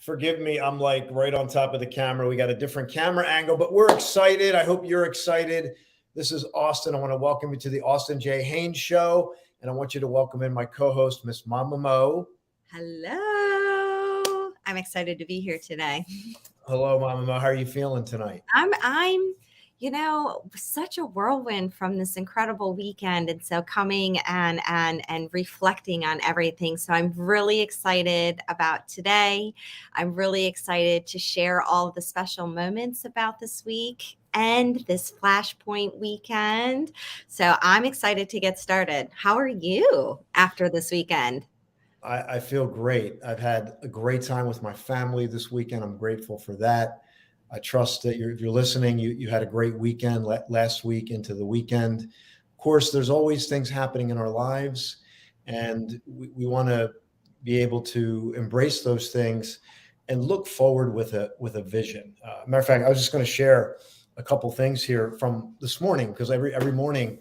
Forgive me, I'm like right on top of the camera. We got a different camera angle, but we're excited. I hope you're excited. This is Austin. I want to welcome you to the Austin J Haines Show, and I want you to welcome in my co-host, Miss Mama Mo. Hello. I'm excited to be here today. Hello, Mama Mo. How are you feeling tonight? I'm such a whirlwind from this incredible weekend. And so coming and reflecting on everything. So I'm really excited about today. I'm really excited to share all of the special moments about this week and this Flashpoint weekend. So I'm excited to get started. How are you after this weekend? I feel great. I've had a great time with my family this weekend. I'm grateful for that. I trust that if you're listening, you had a great weekend last week into the weekend. Of course, there's always things happening in our lives, and we want to be able to embrace those things and look forward with a vision. Matter of fact, I was just going to share a couple things here from this morning, because every morning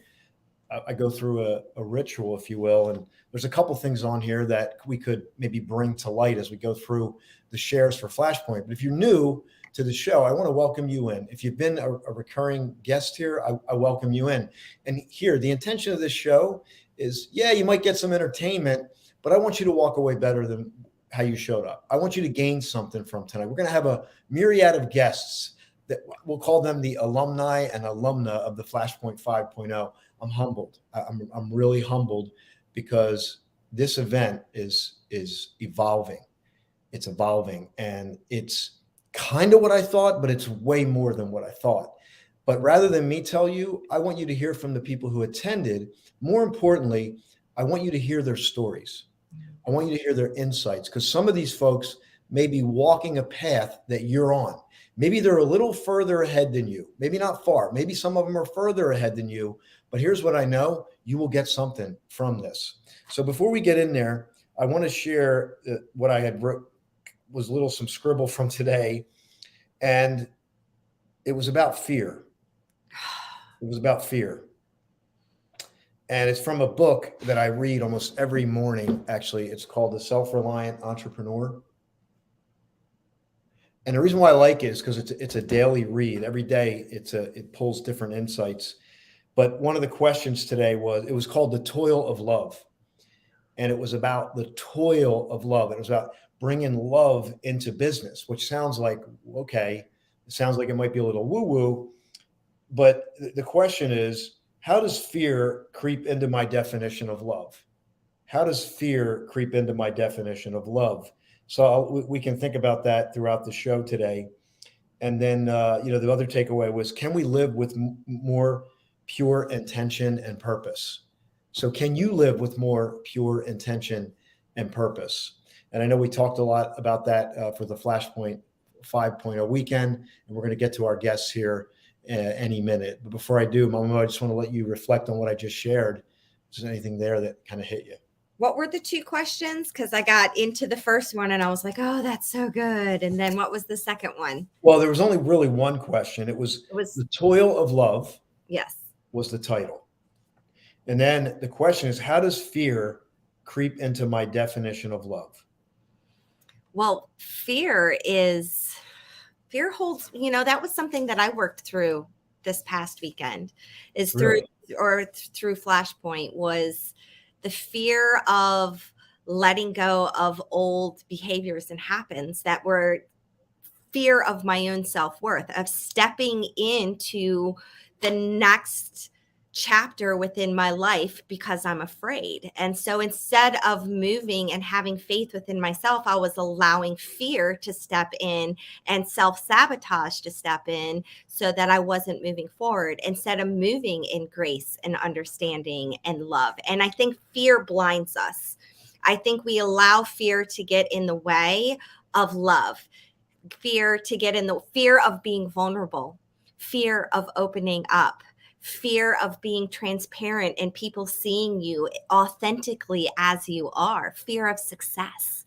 I go through a ritual, if you will, and there's a couple things on here that we could maybe bring to light as we go through the shares for Flashpoint. But if you're new to the show, I want to welcome you in. If you've been a recurring guest here, I welcome you in. And here, the intention of this show is, yeah, you might get some entertainment, but I want you to walk away better than how you showed up. I want you to gain something from tonight. We're going to have a myriad of guests that we'll call them the alumni and alumna of the Flashpoint 5.0. I'm humbled. I'm really humbled because this event is evolving. It's evolving, and it's kind of what I thought, but it's way more than what I thought. But rather than me tell you, I want you to hear from the people who attended. More importantly, I want you to hear their stories. I want you to hear their insights, because some of these folks may be walking a path that you're on. Maybe they're a little further ahead than you, maybe not far. Maybe some of them are further ahead than you. But here's what I know: you will get something from this. So before we get in there, I want to share what I had wrote, was some scribble from today. And it was about fear. It was about fear. And it's from a book that I read almost every morning. Actually, it's called The Self-Reliant Entrepreneur. And the reason why I like it is because it's a daily read. Every day it pulls different insights. But one of the questions today was called The Toil of Love. And it was about the toil of love. It was about bringing love into business, which sounds like, okay, it sounds like it might be a little woo-woo. But the question is, how does fear creep into my definition of love? How does fear creep into my definition of love? So we can think about that throughout the show today. And then, the other takeaway was, can we live with more pure intention and purpose? So can you live with more pure intention and purpose? And I know we talked a lot about that for the Flashpoint 5.0 weekend, and we're going to get to our guests here any minute. But before I do, Mama, I just want to let you reflect on what I just shared. Is there anything there that kind of hit you? What were the two questions? Because I got into the first one and I was like, oh, that's so good. And then what was the second one? Well, there was only really one question. It was The Toil of Love. Yes. Was the title. And then the question is, how does fear creep into my definition of love? Well, fear holds, that was something that I worked through this past weekend, is through Flashpoint, was the fear of letting go of old behaviors and habits that were fear of my own self-worth, of stepping into the next chapter within my life because I'm afraid. And so instead of moving and having faith within myself, I was allowing fear to step in and self-sabotage to step in so that I wasn't moving forward instead of moving in grace and understanding and love. And I think fear blinds us. I think we allow fear to get in the way of love, fear to get in the fear of being vulnerable, fear of opening up, fear of being transparent and people seeing you authentically as you are, fear of success.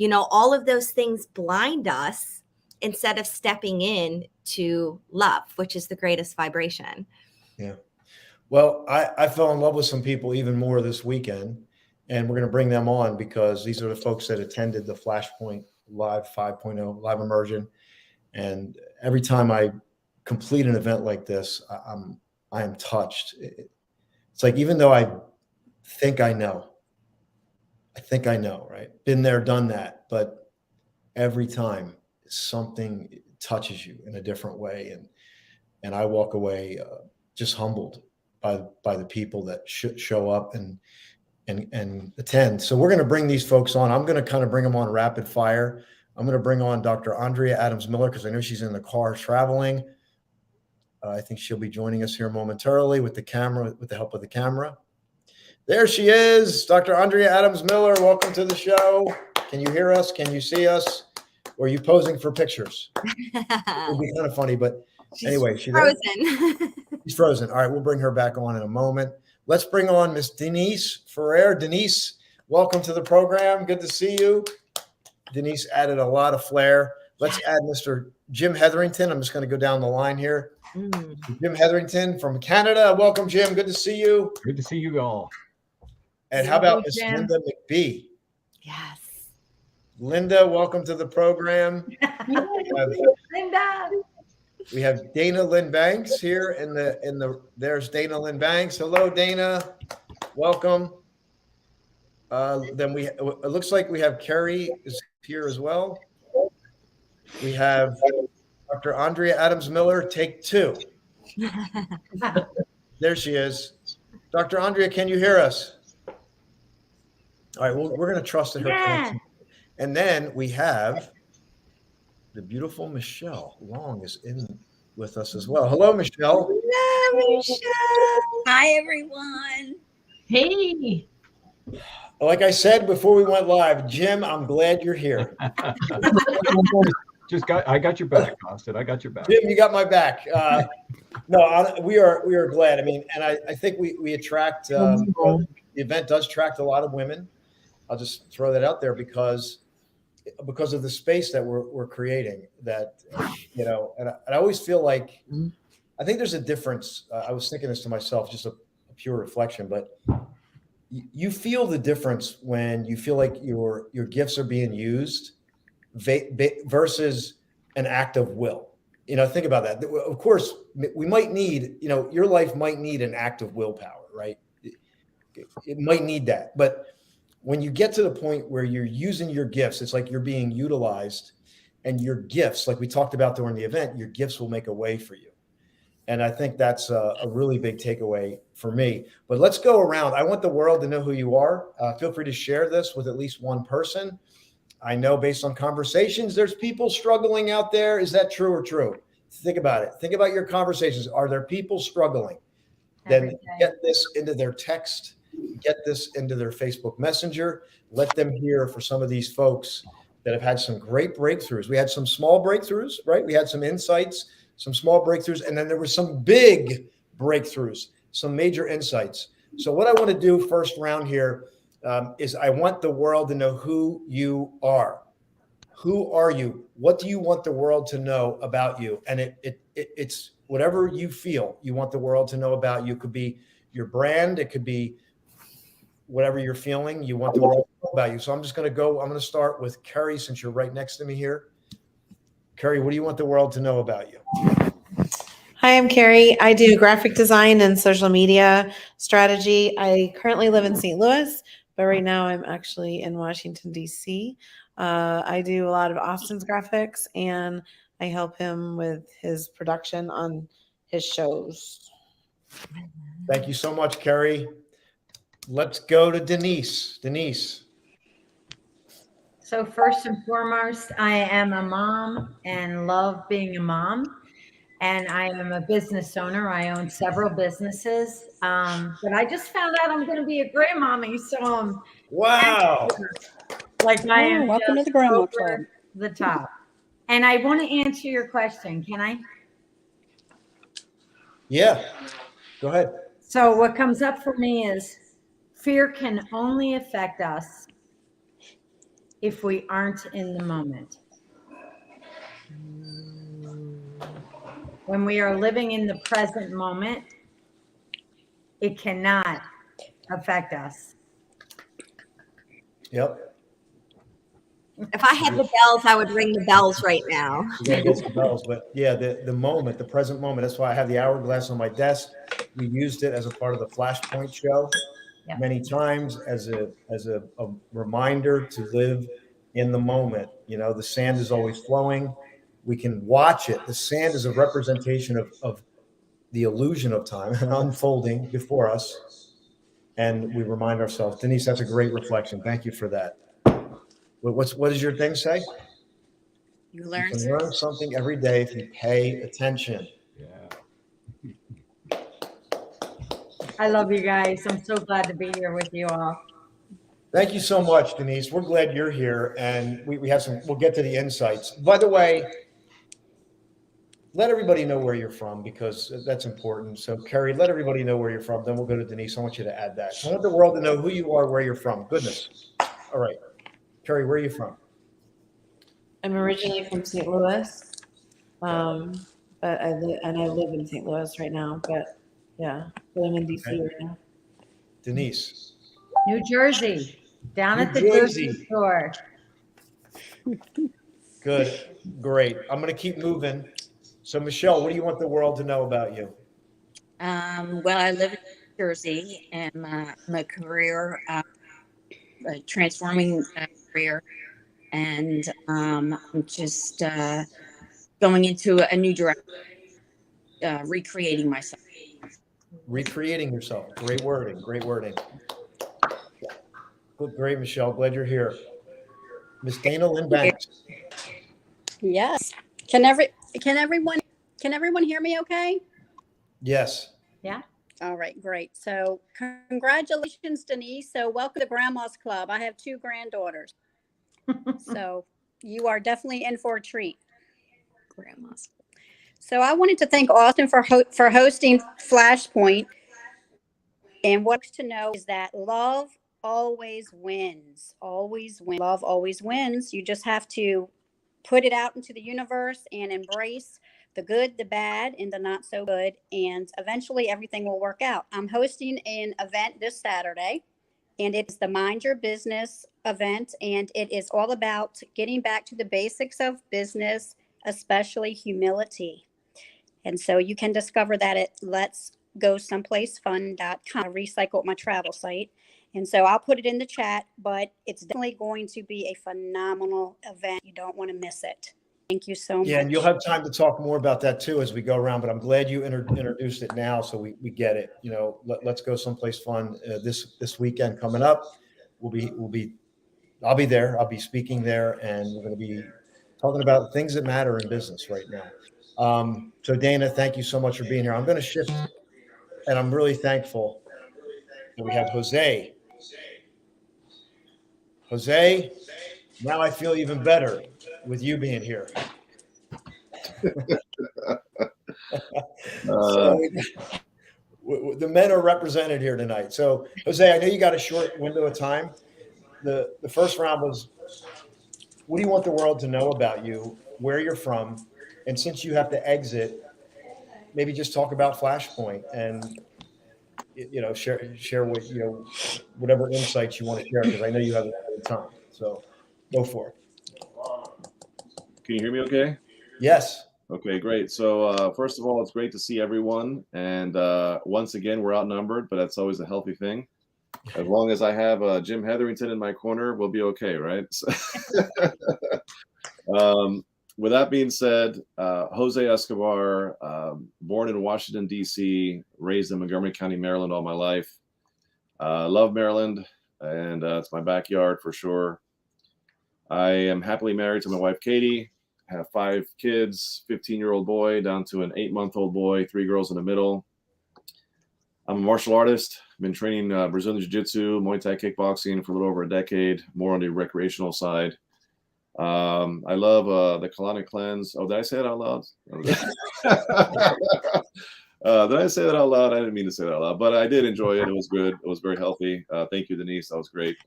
All of those things blind us instead of stepping in to love, which is the greatest vibration. Yeah. Well, I fell in love with some people even more this weekend, and we're going to bring them on because these are the folks that attended the Flashpoint live 5.0, live immersion. And every time I complete an event like this, I am touched. It's like, even though I think I know, right? Been there, done that. But every time something touches you in a different way. And I walk away just humbled by the people that show up and attend. So we're going to bring these folks on. I'm going to kind of bring them on rapid fire. I'm going to bring on Dr. Andrea Adams-Miller because I know she's in the car traveling. I think she'll be joining us here momentarily with the camera, with the help of the camera. There she is, Dr. Andrea Adams-Miller. Welcome to the show. Can you hear us? Can you see us? Or are you posing for pictures? It would be kind of funny, but anyway, she's frozen. She's frozen. All right, we'll bring her back on in a moment. Let's bring on Miss Denise Ferrer. Denise, welcome to the program. Good to see you. Denise added a lot of flair. Let's add Mr. Jim Hetherington. I'm just going to go down the line here. Jim Hetherington from Canada. Welcome, Jim. Good to see you. Good to see you all. And how about Miss Linda McBee? Yes. Linda, welcome to the program. Linda. We have Dana Lynn Banks here there's Dana Lynn Banks. Hello, Dana. Welcome. Then it looks like we have Carrie is here as well. We have Dr. Andrea Adams-Miller, take two. There she is. Dr. Andrea, can you hear us? All right, well, we're going to trust in her connection. And then we have the beautiful Michelle Long is in with us as well. Hello, Michelle. Hello, Michelle. Hi, everyone. Hey. Like I said before we went live, Jim, I'm glad you're here. I got your back, Austin. I got your back. Jim, you got my back. No, we are glad. I mean, and I think we attract. The event does attract a lot of women. I'll just throw that out there because of the space that we're creating. That and I always feel like I think there's a difference. I was thinking this to myself, just a pure reflection, but you feel the difference when you feel like your gifts are being used versus an act of will. Think about that. Of course, we might need, your life might need an act of willpower, right? It might need that. But when you get to the point where you're using your gifts, it's like you're being utilized, and your gifts, like we talked about during the event, your gifts will make a way for you. And I think that's a really big takeaway for me. But let's go around. I want the world to know who you are. Feel free to share this with at least one person. I know based on conversations, there's people struggling out there. Is that true or true? Think about it. Think about your conversations. Are there people struggling? Then get this into their text, get this into their Facebook Messenger. Let them hear for some of these folks that have had some great breakthroughs. We had some small breakthroughs, right? We had some insights, some small breakthroughs, and then there were some big breakthroughs, some major insights. So what I want to do first round here is I want the world to know who you are. Who are you? What do you want the world to know about you? And it's whatever you feel you want the world to know about you. It could be your brand. It could be whatever you're feeling you want the world to know about you. So I'm going to start with Carrie, since you're right next to me here. Carrie, what do you want the world to know about you? Hi, I'm Carrie. I do graphic design and social media strategy. I currently live in St. Louis, but right now I'm actually in Washington, D.C. I do a lot of Austin's graphics, and I help him with his production on his shows. Thank you so much, Carrie. Let's go to Denise. Denise. So first and foremost, I am a mom and love being a mom. And I am a business owner. I own several businesses. But I just found out I'm going to be a grandmommy. So wow. Like I am welcome to the grandma club. The top. And I want to answer your question. Can I? Yeah, go ahead. So what comes up for me is fear can only affect us if we aren't in the moment. When we are living in the present moment, it cannot affect us. Yep. If I had the bells, I would ring the bells right now. You gotta get some bells, but yeah, the moment, the present moment. That's why I have the hourglass on my desk. We used it as a part of the Flashpoint show Yeah. many times as a reminder to live in the moment. You know, the sand is always flowing. We can watch it. The sand is a representation of the illusion of time and unfolding before us. And we remind ourselves. Denise, that's a great reflection. Thank you for that. What does your thing say? You You learn. can learn something every day if you pay attention. Yeah. I love you guys. I'm so glad to be here with you all. Thank you so much, Denise. We're glad you're here, and we have some. We'll get to the insights. By the way, let everybody know where you're from because that's important. So, Kerry, let everybody know where you're from. Then we'll go to Denise. I want you to add that. I want the world to know who you are, where you're from. Goodness. All right, Kerry, where are you from? I'm originally from St. Louis, but I live in St. Louis right now. But yeah, but I'm in DC Okay. right now. Denise. New Jersey, down New at the Jersey. grocery store. Good. Great. I'm going to keep moving. So, Michelle, what do you want the world to know about you? Well, I live in New Jersey, and I'm a career transforming career, and I'm just going into a new direction, recreating myself. Recreating yourself. Great wording. Great wording. Good, great, Michelle. Glad you're here. Miss Dana Lynn Banks. Yes. Can everyone hear me okay? Yes. Yeah. All right, great. So congratulations, Denise. So welcome to Grandma's Club. I have 2 granddaughters. So you are definitely in for a treat. Grandma's. So I wanted to thank Austin for hosting Flashpoint. And what's to know is that love always wins. Always wins. Love always wins. You just have to put it out into the universe and embrace the good, the bad, and the not so good. And eventually everything will work out. I'm hosting an event this Saturday, and it's the Mind Your Business event. And it is all about getting back to the basics of business, especially humility. And so you can discover that at letsgosomeplacefun.com. I recycled my travel site. And so I'll put it in the chat, but it's definitely going to be a phenomenal event. You don't want to miss it. Thank you so much. Yeah, and you'll have time to talk more about that too as we go around, but I'm glad you introduced it now so we get it. You know, let's go someplace fun this weekend coming up. I'll be there. I'll be speaking there, and we're going to be talking about things that matter in business right now. So Dana, thank you so much for being here. I'm going to shift, and I'm really thankful that we have Jose. Jose, now I feel even better with you being here. So the men are represented here tonight. So Jose, I know you got a short window of time. The first round was, what do you want the world to know about you, where you're from, and since you have to exit, maybe just talk about Flashpoint and share what whatever insights you want to share, because I know you have a little time. So go for it. Can you hear me okay? Yes. Okay, great. So first of all, it's great to see everyone. And once again, we're outnumbered, but that's always a healthy thing. As long as I have Jim Hetherington in my corner, we'll be okay, right? So, with that being said, Jose Escobar, born in Washington, D.C., raised in Montgomery County, Maryland all my life. Love Maryland, and it's my backyard for sure. I am happily married to my wife, Katie. Have 5 kids, 15-year-old boy down to an 8-month-old boy, 3 girls in the middle. I'm a martial artist. I've been training Brazilian Jiu-Jitsu, Muay Thai kickboxing for a little over a decade, more on the recreational side. I love the colonic cleanse. Oh, did I say it out loud? Did I say that out loud? I didn't mean to say that out loud, but I did enjoy it. It was good. It was very healthy. Thank you, Denise. That was great.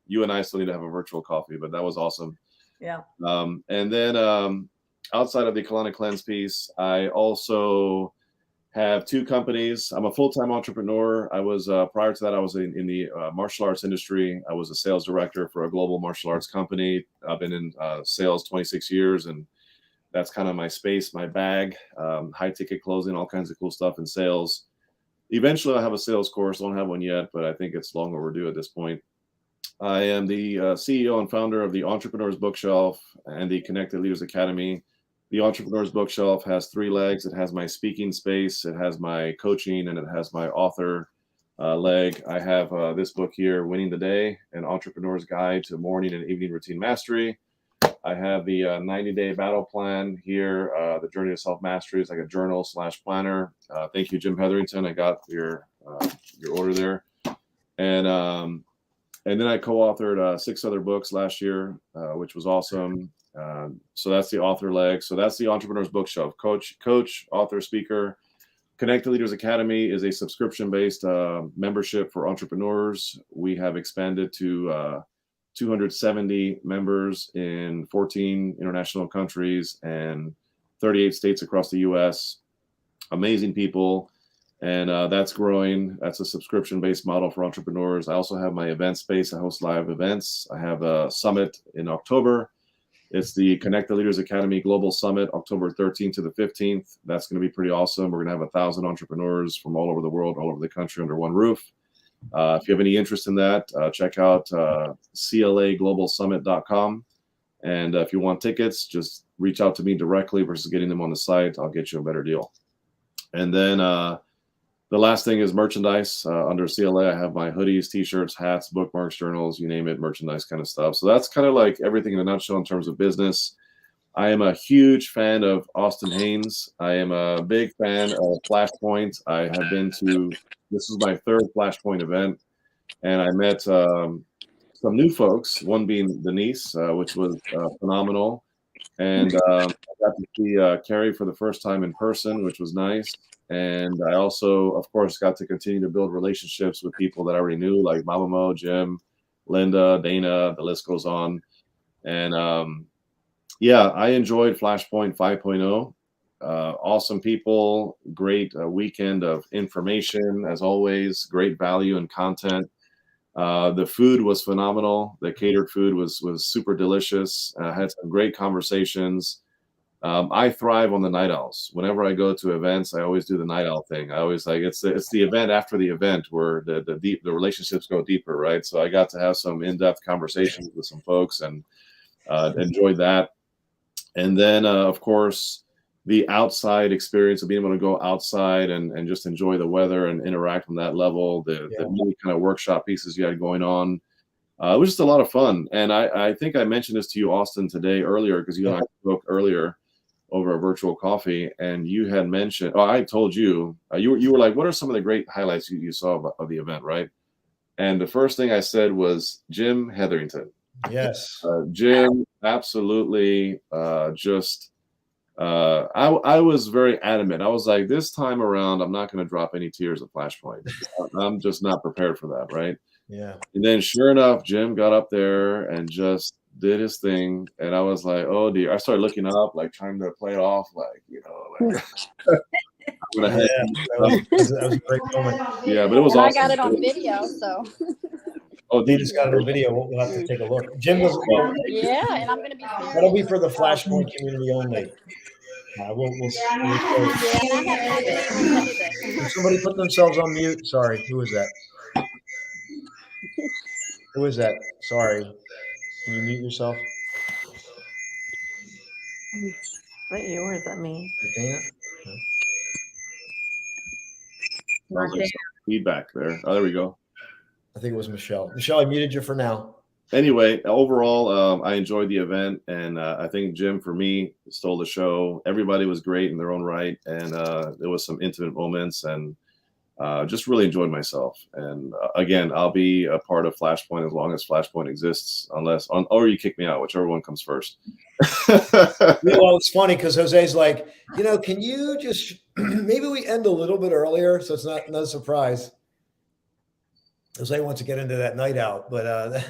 You and I still need to have a virtual coffee, but that was awesome. Yeah. And then outside of the colonic cleanse piece, I also Have 2 companies. I'm a full-time entrepreneur. I was prior to that, I was in the martial arts industry. I was a sales director for a global martial arts company. I've been in sales 26 years, and that's kind of my space, my bag. High ticket closing, all kinds of cool stuff in sales. Eventually, I'll have a sales course. Don't have one yet, but I think it's long overdue at this point. I am the CEO and founder of the Entrepreneurs Bookshelf and the Connected Leaders Academy. The Entrepreneurs Bookshelf has 3 legs. It has my speaking space, it has my coaching, and it has my author leg. I have this book here, Winning the Day, An Entrepreneur's Guide to Morning and Evening Routine Mastery. I have the 90-day battle plan here. The Journey to Self-Mastery is like a journal / planner. Thank you, Jim Hetherington. I got your order there. And then I co-authored 6 other books last year, which was awesome. So that's the author leg. So that's the Entrepreneurs Bookshelf. Coach, author, speaker. Connected Leaders Academy is a subscription-based membership for entrepreneurs. We have expanded to 270 members in 14 international countries and 38 states across the U.S. Amazing people. And that's growing. That's a subscription-based model for entrepreneurs. I also have my event space. I host live events. I have a summit in October. It's the Connect the Leaders Academy Global Summit, October 13th to the 15th. That's going to be pretty awesome. We're going to have 1,000 entrepreneurs from all over the world, all over the country under one roof. If you have any interest in that, check out CLAglobalsummit.com. And if you want tickets, just reach out to me directly versus getting them on the site. I'll get you a better deal. And then the last thing is merchandise. Under CLA, I have my hoodies, t-shirts, hats, bookmarks, journals, you name it, merchandise kind of stuff. So that's kind of like everything in a nutshell in terms of business. I am a huge fan of Austin Haines. I am a big fan of Flashpoint. I have been to, this is my 3rd Flashpoint event, and I met some new folks, one being Denise, which was phenomenal. And I got to see Carrie for the first time in person, which was nice. And I also, of course, got to continue to build relationships with people that I already knew, like Mama Mo, Jim, Linda, Dana, the list goes on. And yeah, I enjoyed Flashpoint 5.0. Awesome people, great weekend of information, as always, great value and content. The food was phenomenal. The catered food was super delicious. Had some great conversations. I thrive on the night owls. Whenever I go to events, I always do the night owl thing. I always like it's the event after the event where the relationships go deeper, right? So I got to have some in-depth conversations with some folks and enjoyed that. And then of course the outside experience of being able to go outside and just enjoy the weather and interact on that level. The many kind of workshop pieces you had going on. It was just a lot of fun. And I think I mentioned this to you, Austin, earlier, because you and I spoke earlier over a virtual coffee, and you had mentioned, I told you, you were like, what are some of the great highlights you saw of the event, right? And the first thing I said was Jim Hetherington. Yes. Jim, absolutely. I was very adamant. I was like, this time around, I'm not going to drop any tears at Flashpoint. I'm just not prepared for that, right? Yeah. And then sure enough, Jim got up there and just did his thing. And I was like, oh dear. I started looking up, like trying to play it off, like, like that was a great moment. Yeah, but it was and awesome. I got it on video, so. Oh, Dee just got it on video. We'll have to take a look. Jim was. Yeah, and I'm going to be. That'll be for the Flashpoint community only. We'll yeah, and I have not been able to say that. Somebody put themselves on mute. Sorry, who is that? Who is that? Sorry. Can you mute yourself? Is that you or is that me? Dana? No. Like feedback there. Oh, there we go. I think it was Michelle. Michelle, I muted you for now. Anyway, overall, I enjoyed the event, and I think Jim, for me, stole the show. Everybody was great in their own right, and there was some intimate moments, and just really enjoyed myself. And again, I'll be a part of Flashpoint as long as Flashpoint exists, or you kick me out, whichever one comes first. Well, it's funny because Jose's like, can you just maybe we end a little bit earlier so it's not a surprise. Jose wants to get into that night out, but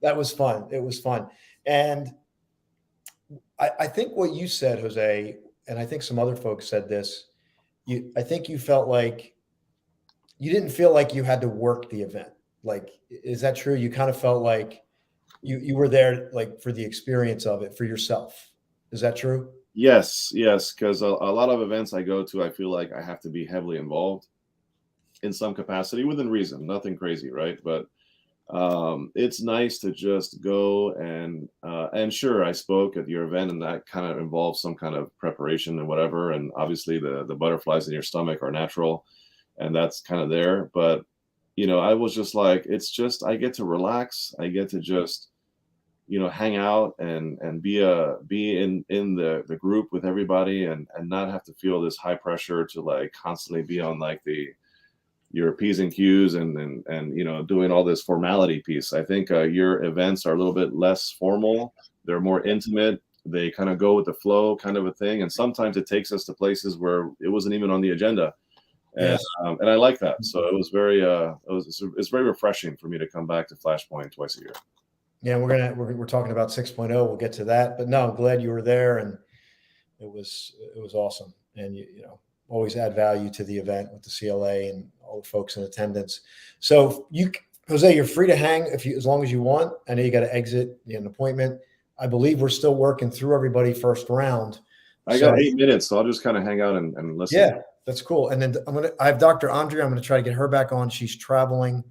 that was fun. It was fun. And I think what you said, Jose, and I think some other folks said this, I think you felt like you didn't feel like you had to work the event. Like, is that true? You kind of felt like you were there like for the experience of it for yourself. Is that true? Yes, yes, because a lot of events I go to, I feel like I have to be heavily involved in some capacity within reason, nothing crazy, right? But it's nice to just go and sure, I spoke at your event, and that kind of involves some kind of preparation and whatever, and obviously the butterflies in your stomach are natural, and that's kind of there. But I was just like, it's just I get to relax, I get to just hang out and be in the group with everybody, and not have to feel this high pressure to like constantly be on like your P's and Q's and doing all this formality piece. I think your events are a little bit less formal. They're more intimate. They kind of go with the flow kind of a thing. And sometimes it takes us to places where it wasn't even on the agenda. And, Yes. And I like that. So it was it's very refreshing for me to come back to Flashpoint twice a year. Yeah, we're talking about 6.0. We'll get to that, but no, I'm glad you were there, and it was awesome. And always add value to the event with the CLA and all the folks in attendance. So Jose, you're free to hang as long as you want. I know you got to exit an appointment. I believe we're still working through everybody first round. I got 8 minutes, so I'll just kind of hang out and listen. Yeah, that's cool. And then I have Dr. Andrea. I'm going to try to get her back on. She's traveling,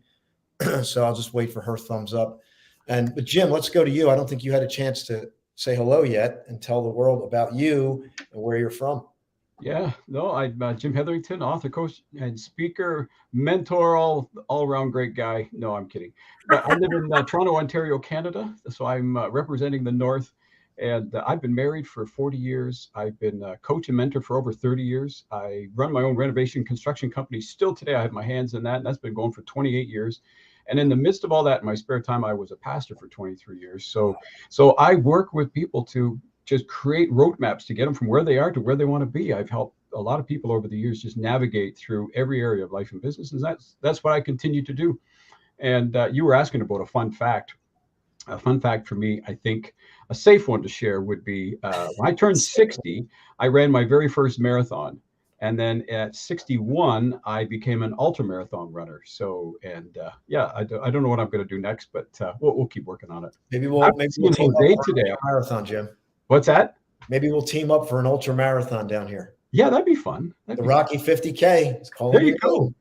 so I'll just wait for her thumbs up. But Jim, let's go to you. I don't think you had a chance to say hello yet and tell the world about you and where you're from. Yeah, no, I'm Jim Hetherington, author, coach, and speaker, mentor, all around great guy. No, I'm kidding. But I live in Toronto, Ontario, Canada. So I'm representing the North, and I've been married for 40 years. I've been a coach and mentor for over 30 years. I run my own renovation construction company. Still today, I have my hands in that, and that's been going for 28 years. And in the midst of all that, in my spare time, I was a pastor for 23 years. So I work with people to just create roadmaps to get them from where they are to where they want to be. I've helped a lot of people over the years just navigate through every area of life and business, and that's what I continue to do. And you were asking about a fun fact. A fun fact for me, I think a safe one to share would be when I turned 60, I ran my very first marathon. And then at 61, I became an ultra marathon runner. So, yeah, I don't know what I'm going to do next, but we'll keep working on it. Maybe we'll team up for today. A marathon, Jim. What's that? Maybe we'll team up for an ultra marathon down here. Yeah, that'd be fun. The Rocky 50K. There you go.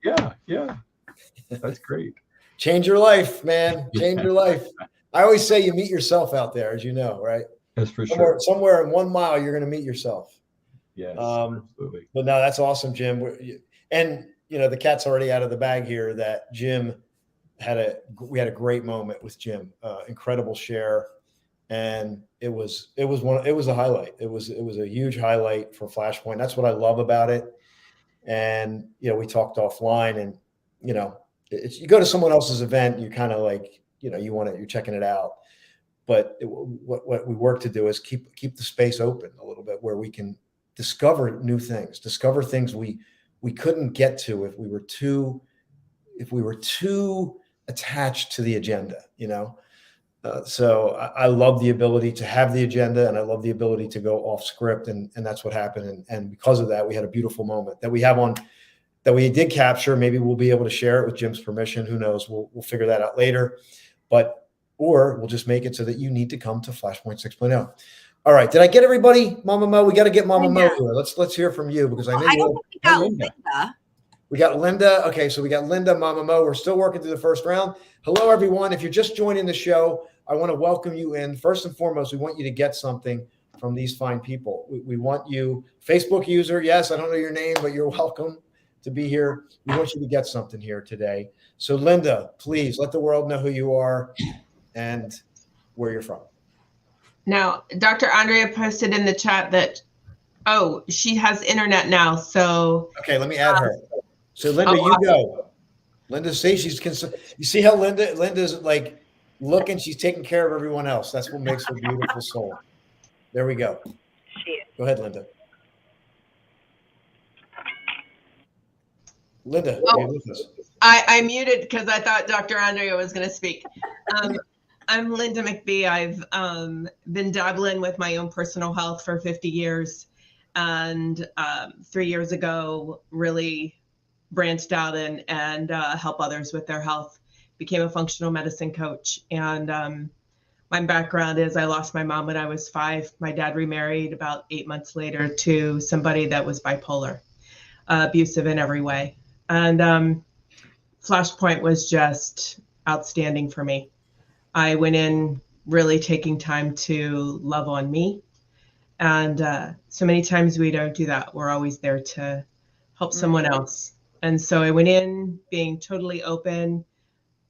Yeah. That's great. Change your life, man. Change your life. I always say you meet yourself out there, as you know, right? That's for sure. Somewhere in 1 mile, you're going to meet yourself. Yes, absolutely. But no, that's awesome, Jim. And the cat's already out of the bag here. That Jim we had a great moment with Jim. Incredible share, and it was a highlight. It was a huge highlight for Flashpoint. That's what I love about it. And we talked offline, and you go to someone else's event, you kind of like you're checking it out. But what we work to do is keep the space open a little bit where we can discover new things, discover things we couldn't get to if we were too attached to the agenda, So I love the ability to have the agenda, and I love the ability to go off script, and that's what happened. And because of that, we had a beautiful moment that we did capture. Maybe we'll be able to share it with Jim's permission. Who knows? We'll figure that out later, or we'll just make it so that you need to come to Flashpoint 6.0. All right. Did I get everybody? Mama Mo, we got to get Mama Mo here. Let's hear from you, because I know I don't think we got Linda. We got Linda. Okay, so we got Linda, Mama Mo. We're still working through the first round. Hello, everyone. If you're just joining the show, I want to welcome you in. First and foremost, we want you to get something from these fine people. We want you, Facebook user. Yes, I don't know your name, but you're welcome to be here. We want you to get something here today. So Linda, please let the world know who you are and where you're from. Now, Dr. Andrea posted in the chat that, she has internet now. So okay, let me add her. So Linda, you go. Linda, see, you see how Linda's like looking, she's taking care of everyone else. That's what makes her beautiful soul. There we go. Go ahead, Linda. Linda, are you with us? I muted because I thought Dr. Andrea was going to speak. I'm Linda McBee. I've been dabbling with my own personal health for 50 years. and 3 years ago really branched out and help others with their health. Became a functional medicine coach. And my background is I lost my mom when I was 5. My dad remarried about 8 months later to somebody that was bipolar, abusive in every way. And Flashpoint was just outstanding for me. I went in really taking time to love on me. And so many times we don't do that. We're always there to help someone else. And so I went in being totally open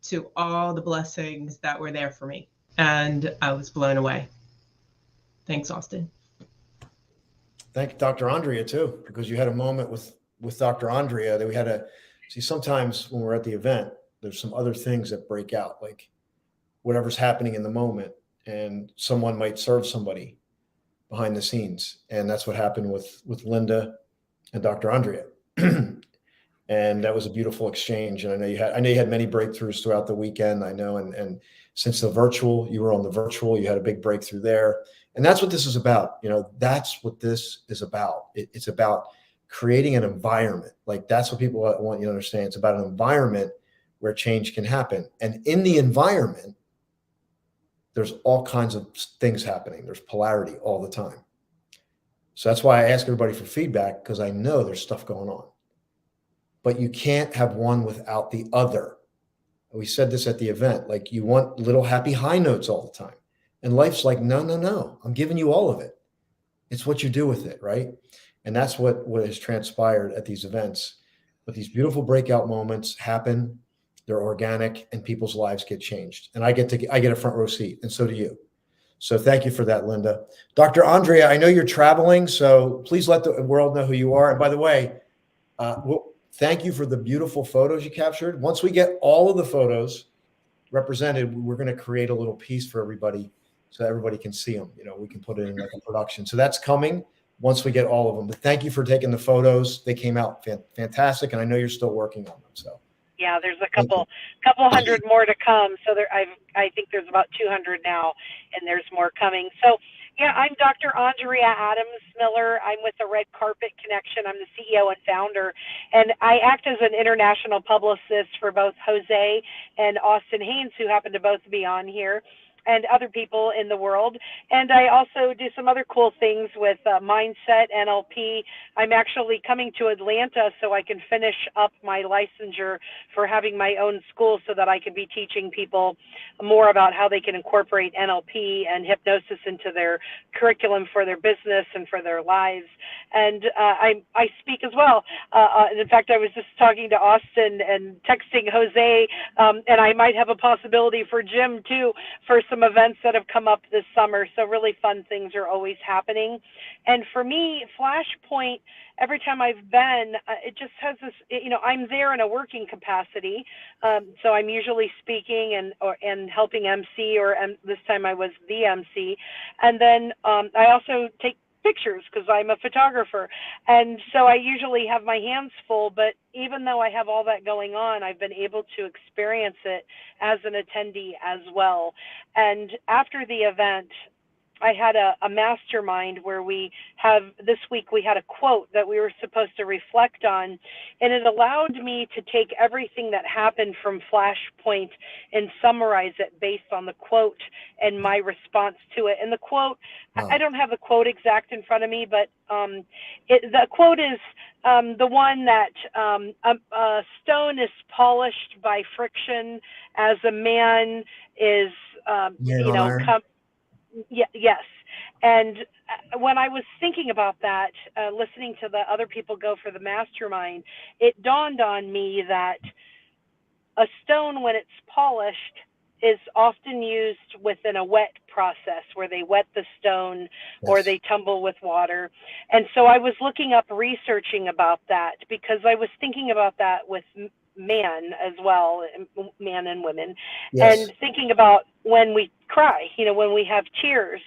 to all the blessings that were there for me. And I was blown away. Thanks, Austin. Thank you, Dr. Andrea, too, because you had a moment with Dr. Andrea that we had to see. Sometimes when we're at the event, there's some other things that break out, like whatever's happening in the moment, and someone might serve somebody behind the scenes. And that's what happened with Linda and Dr. Andrea. And that was a beautiful exchange. And I know you had many breakthroughs throughout the weekend. I know, and since you were on the virtual, you had a big breakthrough there. And that's what this is about. That's what this is about. It's about creating an environment. Like, that's what people want you to understand. It's about an environment where change can happen. And in the environment, there's all kinds of things happening. There's polarity all the time. So that's why I ask everybody for feedback, because I know there's stuff going on. But you can't have one without the other. We said this at the event, like, you want little happy high notes all the time. And life's like, no, I'm giving you all of it. It's what you do with it, right? And that's what has transpired at these events. But these beautiful breakout moments happen, they're organic, and people's lives get changed. And I get a front row seat, and so do you. So thank you for that, Linda. Dr. Andrea, I know you're traveling, so please let the world know who you are. And by the way, thank you for the beautiful photos you captured. Once we get all of the photos represented, we're going to create a little piece for everybody so everybody can see them. We can put it in like a production. So that's coming once we get all of them. But thank you for taking the photos. They came out fantastic, and I know you're still working on them. So yeah, there's a couple hundred more to come. So I think there's about 200 now, and there's more coming. So yeah, I'm Dr. Andrea Adams Miller. I'm with the Red Carpet Connection. I'm the CEO and founder, and I act as an international publicist for both Jose and Austin Haines, who happen to both be on here, and other people in the world. And I also do some other cool things with Mindset, NLP. I'm actually coming to Atlanta so I can finish up my licensure for having my own school so that I can be teaching people more about how they can incorporate NLP and hypnosis into their curriculum for their business and for their lives. And I speak as well. In fact, I was just talking to Austin and texting Jose, and I might have a possibility for Jim too, for some events that have come up this summer. So really fun things are always happening. And for me, Flashpoint, every time I've been, it just has this, I'm there in a working capacity. So I'm usually speaking and helping MC, or this time I was the MC. And then I also take pictures because I'm a photographer. And so I usually have my hands full, but even though I have all that going on, I've been able to experience it as an attendee as well. And after the event, I had a mastermind where this week we had a quote that we were supposed to reflect on, and it allowed me to take everything that happened from Flashpoint and summarize it based on the quote and my response to it. And the quote, wow. I don't have the quote exact in front of me, but the quote is the one that a stone is polished by friction as a man is, yes. And when I was thinking about that, listening to the other people go for the mastermind, it dawned on me that a stone, when it's polished, is often used within a wet process where they wet the stone, yes, or they tumble with water. And so I was looking up, researching about that, because I was thinking about that with man as well, man and women, yes, and thinking about when we cry, when we have tears,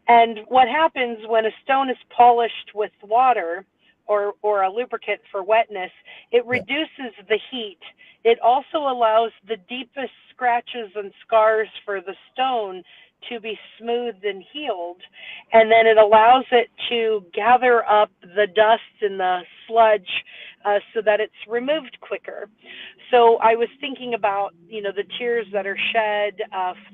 and what happens when a stone is polished with water or a lubricant for wetness. It reduces the heat. It also allows the deepest scratches and scars for the stone to be smoothed and healed, and then it allows it to gather up the dust and the sludge so that it's removed quicker. So I was thinking about, the tears that are shed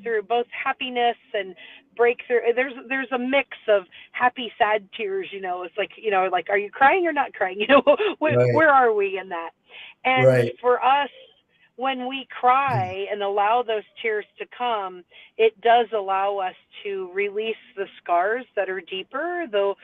through both happiness and breakthrough. There's a mix of happy, sad tears. It's like, are you crying or not crying? Where are we in that? And for us, when we cry and allow those tears to come, it does allow us to release the scars that are deeper, the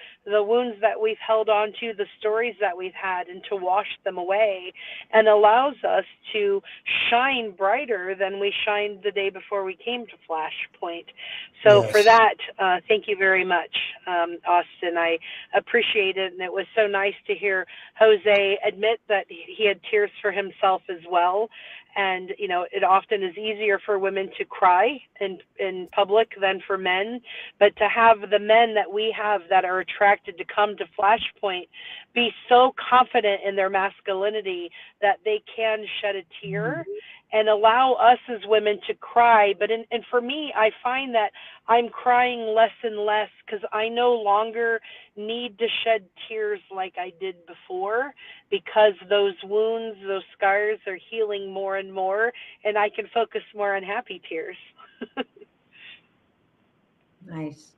wounds that we've held on to, the stories that we've had, and to wash them away, and allows us to shine brighter than we shined the day before we came to Flashpoint. So for that, thank you very much, Austin. I appreciate it, and it was so nice to hear Jose admit that he had tears for himself as well. And, it often is easier for women to cry in public than for men. But to have the men that we have that are attracted to come to Flashpoint be so confident in their masculinity that they can shed a tear and allow us as women to cry. And for me, I find that I'm crying less and less because I no longer need to shed tears like I did before, because those wounds, those scars are healing more and more, and I can focus more on happy tears. Nice.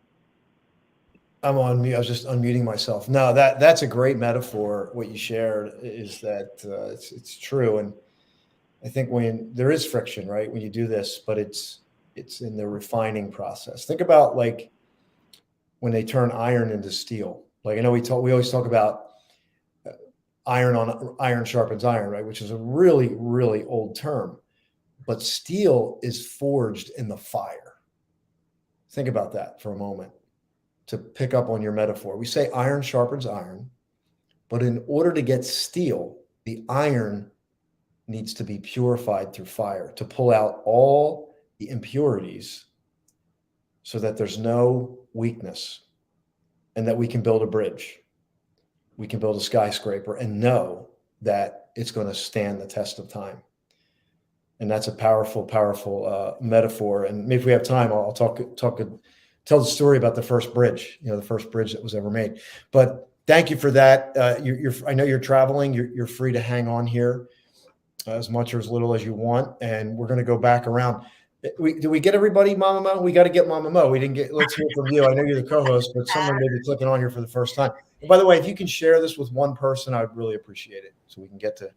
I'm on mute. I was just unmuting myself. No, that's a great metaphor. What you shared is that it's true. And I think when there is friction, right, when you do this, but it's in the refining process. Think about like when they turn iron into steel. Like I know we always talk about iron sharpens iron, right, which is a really, really old term. But steel is forged in the fire. Think about that for a moment to pick up on your metaphor. We say iron sharpens iron, but in order to get steel, the iron needs to be purified through fire to pull out all the impurities so that there's no weakness, and that we can build a bridge. We can build a skyscraper and know that it's going to stand the test of time. And that's a powerful, powerful metaphor. And maybe if we have time, I'll tell the story about the first bridge, the first bridge that was ever made. But thank you for that. I know you're traveling. You're free to hang on here as much or as little as you want. And we're going to go back around. Did we get everybody, Mama Mo? We got to get Mama Mo. We didn't get. Let's hear from you. I know you're the co-host, but someone may be clicking on here for the first time. And by the way, if you can share this with one person, I'd really appreciate it, so we can get to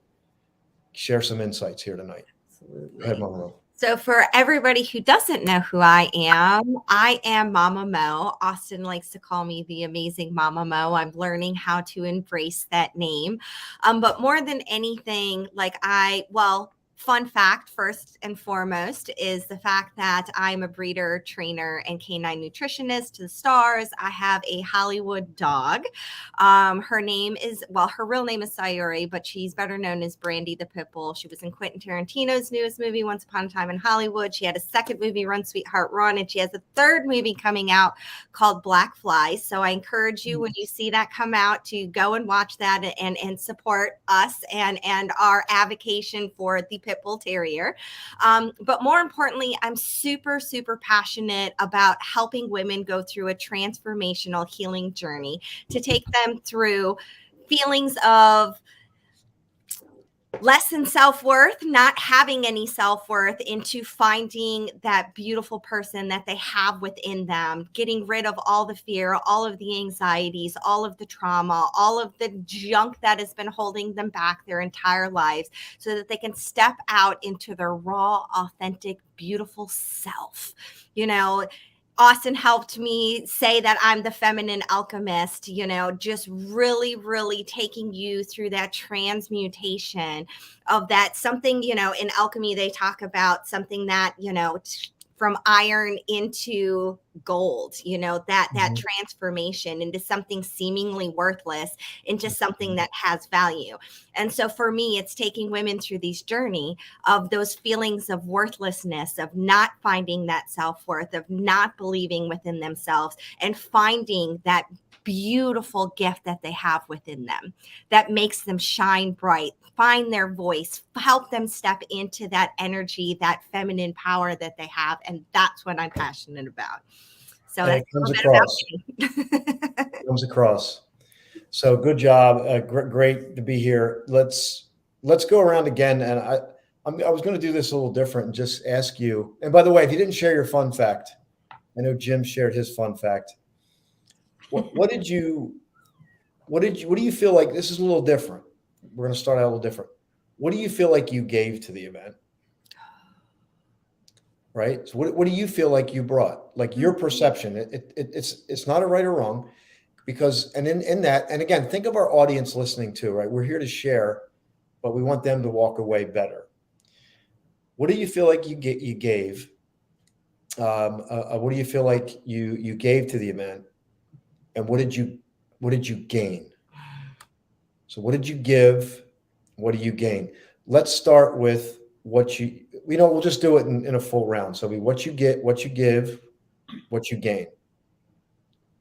share some insights here tonight. Absolutely. Go ahead, Mama Mo. So for everybody who doesn't know who I am Mama Mo. Austin likes to call me the amazing Mama Mo. I'm learning how to embrace that name. But more than anything, fun fact, first and foremost, is the fact that I'm a breeder, trainer, and canine nutritionist to the stars. I have a Hollywood dog. Her real name is Sayuri, but she's better known as Brandy the Pit Bull. She was in Quentin Tarantino's newest movie, Once Upon a Time in Hollywood. She had a second movie, Run Sweetheart Run, and she has a third movie coming out called Black Flies. So I encourage you, when you see that come out, to go and watch that and support us and our avocation for the Pit Bull Terrier. But more importantly, I'm super, super passionate about helping women go through a transformational healing journey to take them through feelings of less than self-worth, not having any self-worth, into finding that beautiful person that they have within them, getting rid of all the fear, all of the anxieties, all of the trauma, all of the junk that has been holding them back their entire lives, so that they can step out into their raw, authentic, beautiful self. Austin helped me say that I'm the feminine alchemist, just really, really taking you through that transmutation of that something, in alchemy, they talk about something that, from iron into gold, that Mhm. transformation into something seemingly worthless into something that has value. And so for me, it's taking women through these journey of those feelings of worthlessness, of not finding that self-worth, of not believing within themselves, and finding that beautiful gift that they have within them that makes them shine bright, find their voice, help them step into that energy, that feminine power that they have. And that's what I'm passionate about. So And that's it comes a little across. bit about me. It comes across. So good job. Great to be here. Let's go around again. And I was going to do this a little different and just ask you. And by the way, if you didn't share your fun fact, I know Jim shared his fun fact. What do you feel like? This is a little different. We're going to start out a little different. What do you feel like you gave to the event? Right. So what do you feel like you brought? Like your perception. It's not a right or wrong, because in that, and again, think of our audience listening too, right? We're here to share, but we want them to walk away better. What do you feel like you gave? What do you feel like you gave to the event, and what did you gain? So what did you give? What do you gain? Let's start with we'll just do it in a full round. So what you get, what you give, what you gain.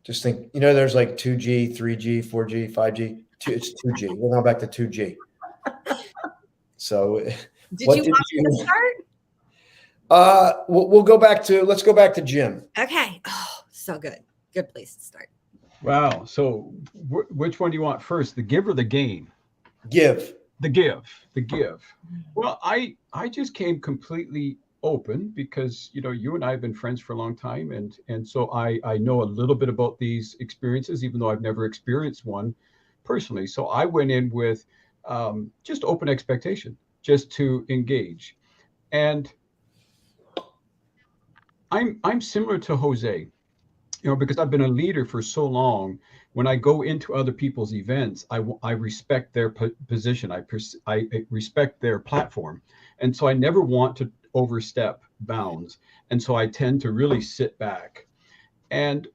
Just think, there's like 2G, 3G, 4G, 5G. It's 2G. We're going back to 2G. So Did you want me to start? Let's go back to Jim. Okay. Oh, so good. Good place to start. Wow. So which one do you want first, the give or the gain? Give. The give. Well, I just came completely open because, you and I have been friends for a long time. And so I know a little bit about these experiences, even though I've never experienced one personally. So I went in with just open expectation, just to engage. And I'm similar to Jose, because I've been a leader for so long. When I go into other people's events, I respect their position. I respect their platform. And so I never want to overstep bounds. And so I tend to really sit back. And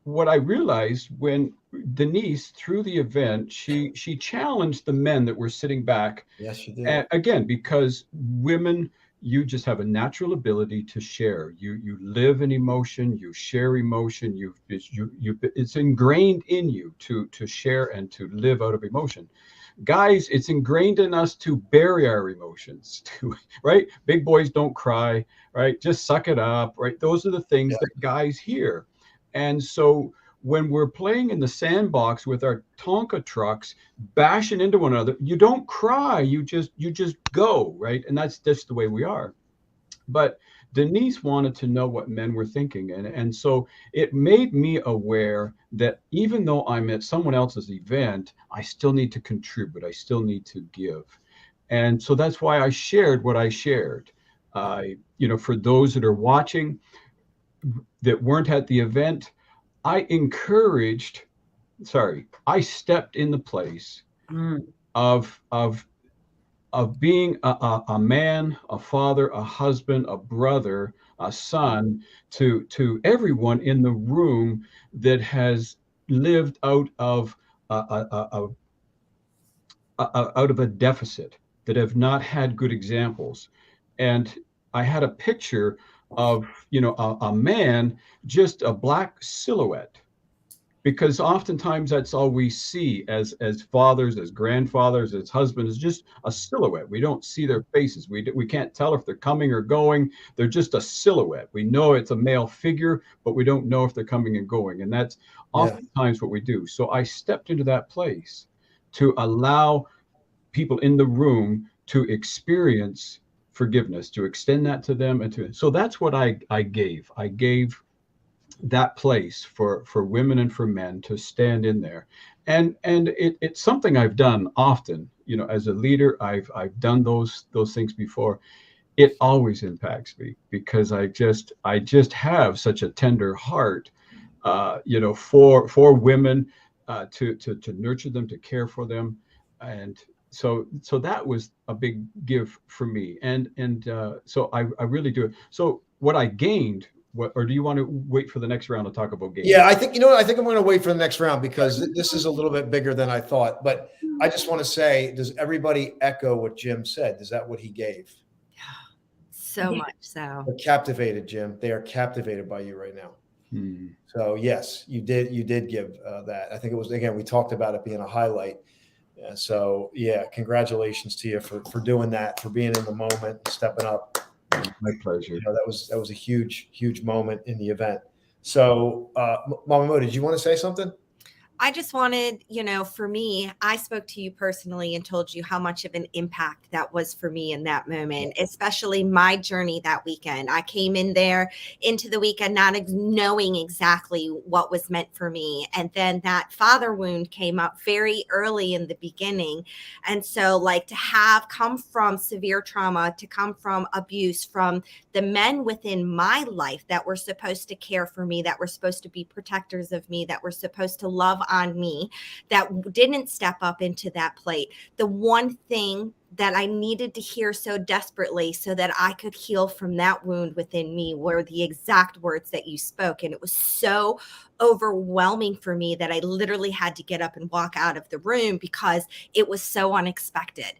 what I realized when Denise, through the event, she challenged the men that were sitting back. Yes, she did. And again, because women, you just have a natural ability to share. You live in emotion, you share emotion, it's ingrained in you to share and to live out of emotion. Guys, it's ingrained in us to bury our emotions, right? Big boys don't cry, right? Just suck it up, right? Those are the things that guys hear. And so when we're playing in the sandbox with our Tonka trucks, bashing into one another, you don't cry, you just go, right? And that's just the way we are. But Denise wanted to know what men were thinking. And so it made me aware that even though I'm at someone else's event, I still need to contribute. I still need to give. And so that's why I shared what I shared. For those that are watching that weren't at the event, I stepped in the place of being a man, a father, a husband, a brother, a son to everyone in the room that has lived out of a deficit, that have not had good examples. And I had a picture of a man, just a black silhouette, because oftentimes that's all we see as fathers, as grandfathers, as husbands, just a silhouette. We don't see their faces. We can't tell if they're coming or going. They're just a silhouette. We know it's a male figure, but we don't know if they're coming and going. And that's oftentimes what we do. So I stepped into that place to allow people in the room to experience forgiveness, to extend that to them. So that's what I gave. I gave that place for women and for men to stand in there. And it's something I've done often, as a leader. I've done those things before. It always impacts me because I just have such a tender heart, for women, to nurture them, to care for them. And so that was a big give for me. And so I really do it. So what I gained What, or do you want to wait for the next round to talk about games? Yeah, I think, you know what? I think I'm going to wait for the next round because this is a little bit bigger than I thought. But I just want to say, does everybody echo what Jim said? Is that what he gave? So much so. They're captivated, Jim. They are captivated by you right now. So yes, you did give that. I think it was, again, we talked about it being a highlight. So yeah, congratulations to you for doing that, for being in the moment, stepping up. My pleasure. You know, that was a huge moment in the event. So Mama Mo, did you want to say something? I just wanted, you know, for me, I spoke to you personally and told you how much of an impact that was for me in that moment, especially my journey that weekend. I came in there into the weekend not knowing exactly what was meant for me. And then that father wound came up very early in the beginning. And so like to have come from severe trauma, to come from abuse, from the men within my life that were supposed to care for me, that were supposed to be protectors of me, that were supposed to love on me, that didn't step up into that plate. The one thing that I needed to hear so desperately so that I could heal from that wound within me were the exact words that you spoke. And it was so overwhelming for me that I literally had to get up and walk out of the room because it was so unexpected.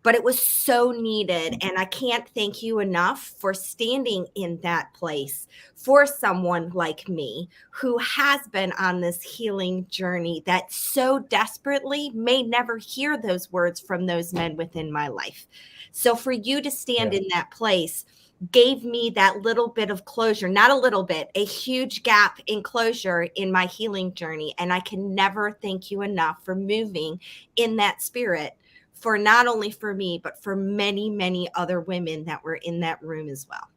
But it was so needed. And I can't thank you enough for standing in that place for someone like me who has been on this healing journey that so desperately may never hear those words from those men within my life. So for you to stand in that place gave me that little bit of closure, not a little bit, a huge gap in closure in my healing journey. And I can never thank you enough for moving in that spirit, for not only for me, but for many, many other women that were in that room as well.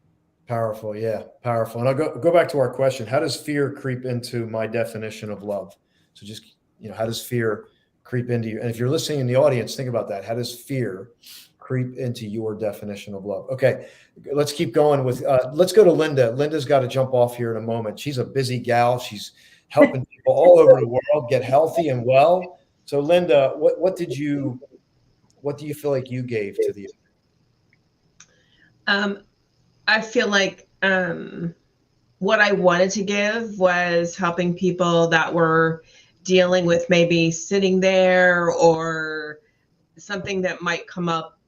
Powerful. Yeah. Powerful. And I'll go back to our question. How does fear creep into my definition of love? So just, you know, how does fear creep into you? And if you're listening in the audience, think about that. How does fear creep into your definition of love? Okay. Let's keep going with, let's go to Linda. Linda's got to jump off here in a moment. She's a busy gal. She's helping people all over the world get healthy and well. So Linda, what do you feel like you gave to the event? I feel like what I wanted to give was helping people that were dealing with maybe sitting there or something that might come up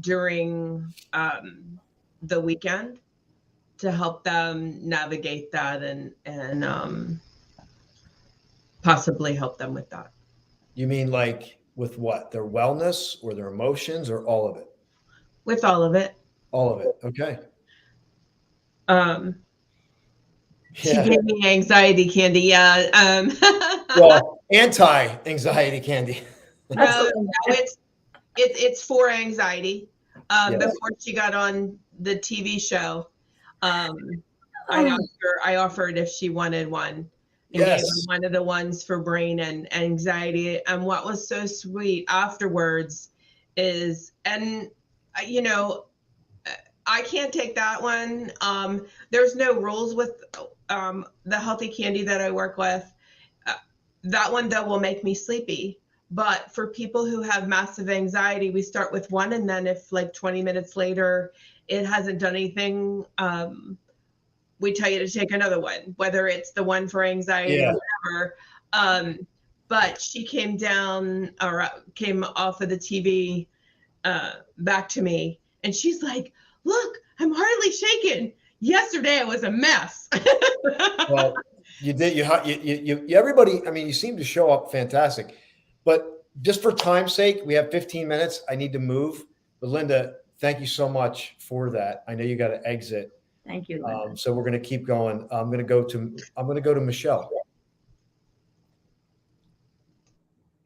during the weekend, to help them navigate that and possibly help them with that. You mean like with what? Their wellness or their emotions or all of it? With all of it. All of it. Okay. She gave me anxiety candy. Yeah. Well, anti-anxiety candy. No, it's for anxiety. Before she got on the TV show, I offered if she wanted one, and gave her one of the ones for brain and anxiety. And what was so sweet afterwards is, and you know, I can't take that one. There's no rules with the healthy candy that I work with. That one, though, will make me sleepy. But for people who have massive anxiety, we start with one. And then if like 20 minutes later, it hasn't done anything, we tell you to take another one, whether it's the one for anxiety or whatever. But she came down or came off of the TV back to me. And she's like, look, I'm hardly shaken. Yesterday I was a mess. Well, you did. You everybody, I mean, you seem to show up fantastic. But just for time's sake, we have 15 minutes. I need to move. But Linda, thank you so much for that. I know you got to exit. Thank you. So we're going to keep going. I'm going to go to Michelle.